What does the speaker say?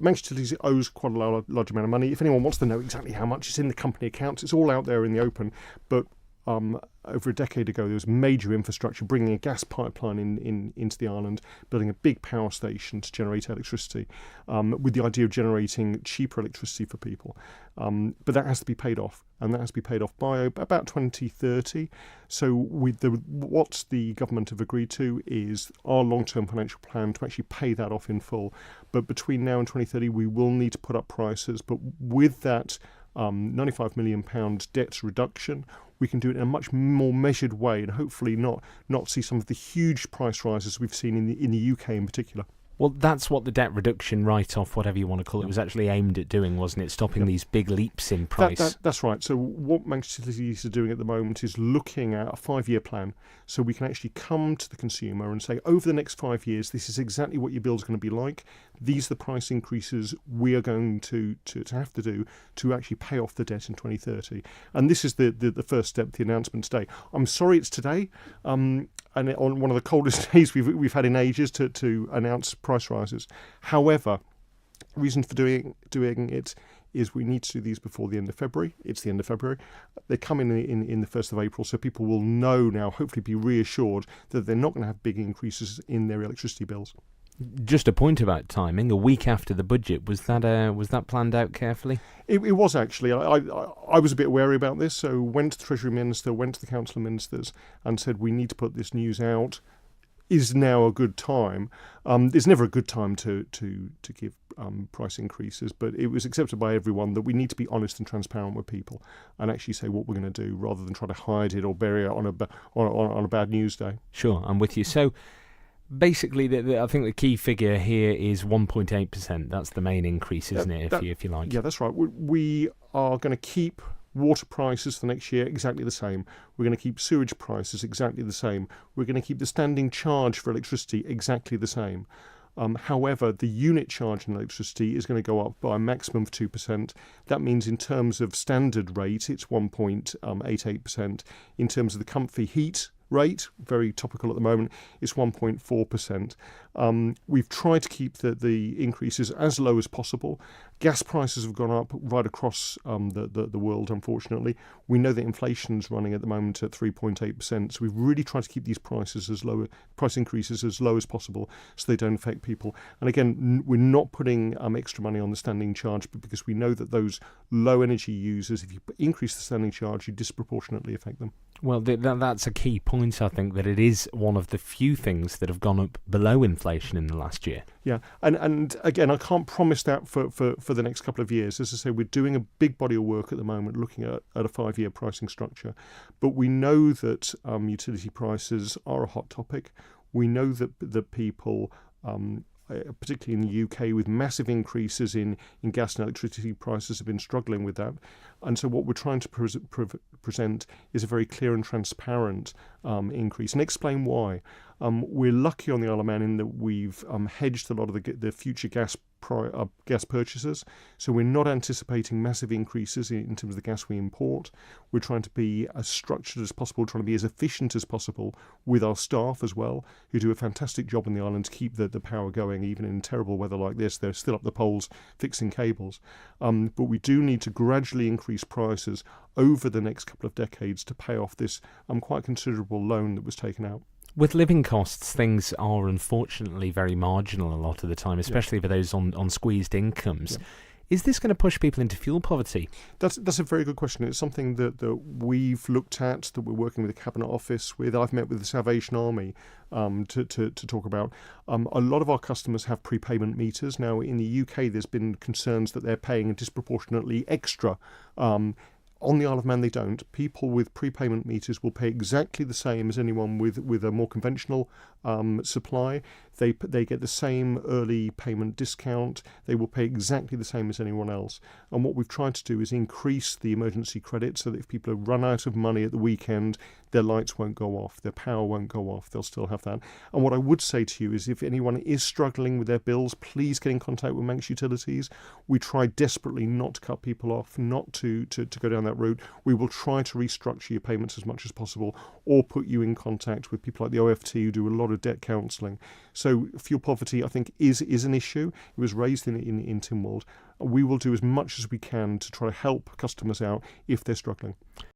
Manx Utilities owes quite a large amount of money. If anyone wants to know exactly how much, it's in the company accounts. It's all out there in the open. But over a decade ago, there was major infrastructure, bringing a gas pipeline into the island, building a big power station to generate electricity, with the idea of generating cheaper electricity for people. But that has to be paid off, and that has to be paid off by about 2030. So what the government have agreed to is our long-term financial plan to actually pay that off in full. But between now and 2030, we will need to put up prices. But with that £95 million debt reduction, we can do it in a much more measured way, and hopefully not see some of the huge price rises we've seen in the UK in particular. Well, that's what the debt reduction write-off, whatever you want to call it, was actually aimed at doing, wasn't it? Stopping these big leaps in price. That's right. So what Manx Utilities are doing at the moment is looking at a 5-year plan, so we can actually come to the consumer and say, over the next 5 years, this is exactly what your bill's going to be like. These are the price increases we are going to have to do to actually pay off the debt in 2030. And this is the first step, the announcement today. I'm sorry it's today. And on one of the coldest days we've had in ages to announce price rises. However, the reason for doing it is we need to do these before the end of February. It's the end of February. They come in the 1st of April, so people will know now, hopefully be reassured that they're not going to have big increases in their electricity bills. Just a point about timing. A week after the budget, was that planned out carefully? It was actually. I was a bit wary about this, so went to the Treasury Minister, went to the Council of Ministers, and said we need to put this news out. Is now a good time? There's never a good time to give price increases, but it was accepted by everyone that we need to be honest and transparent with people and actually say what we're going to do, rather than try to hide it or bury it on a bad news day. Sure, I'm with you. So, basically, I think the key figure here is 1.8%. That's the main increase, isn't it, if you like? Yeah, that's right. We are going to keep water prices for next year exactly the same. We're going to keep sewage prices exactly the same. We're going to keep the standing charge for electricity exactly the same. However, the unit charge in electricity is going to go up by a maximum of 2%. That means in terms of standard rate, it's 1.88%. In terms of the comfy heat rate, very topical at the moment, it's 1.4%. We've tried to keep the increases as low as possible. Gas prices have gone up right across the world, unfortunately. We know that inflation's running at the moment at 3.8%, so we've really tried to keep these price increases as low as possible so they don't affect people. And again, we're not putting extra money on the standing charge, but because we know that those low energy users, if you increase the standing charge, you disproportionately affect them. Well, that's a key point, I think, that it is one of the few things that have gone up below inflation in the last year. Yeah, and again, I can't promise that for the next couple of years. As I say, we're doing a big body of work at the moment looking at a 5-year pricing structure. But we know that utility prices are a hot topic. We know that people, particularly in the UK, with massive increases in gas and electricity prices, have been struggling with that. And so what we're trying to present is a very clear and transparent increase, and explain why. We're lucky on the Isle of Man in that we've hedged a lot of the future gas purchases, so we're not anticipating massive increases in terms of the gas we import. We're trying to be as structured as possible, trying to be as efficient as possible with our staff as well, who do a fantastic job on the island to keep the power going, even in terrible weather like this. They're still up the poles fixing cables. But we do need to gradually increase prices over the next couple of decades to pay off this quite considerable loan that was taken out. With living costs, things are unfortunately very marginal a lot of the time, especially for those on squeezed incomes. Yeah. Is this going to push people into fuel poverty? That's a very good question. It's something that we've looked at, that we're working with the Cabinet Office with. I've met with the Salvation Army to talk about. A lot of our customers have prepayment meters. Now, in the UK, there's been concerns that they're paying disproportionately extra. On the Isle of Man, they don't. People with prepayment meters will pay exactly the same as anyone with a more conventional supply. They get the same early payment discount. They will pay exactly the same as anyone else. And what we've tried to do is increase the emergency credit so that if people have run out of money at the weekend, their lights won't go off, their power won't go off, they'll still have that. And what I would say to you is if anyone is struggling with their bills, please get in contact with Manx Utilities. We try desperately not to cut people off, not to go down that route. We will try to restructure your payments as much as possible, or put you in contact with people like the OFT who do a lot of debt counselling. So fuel poverty, I think, is an issue. It was raised in Tynwald. We will do as much as we can to try to help customers out if they're struggling.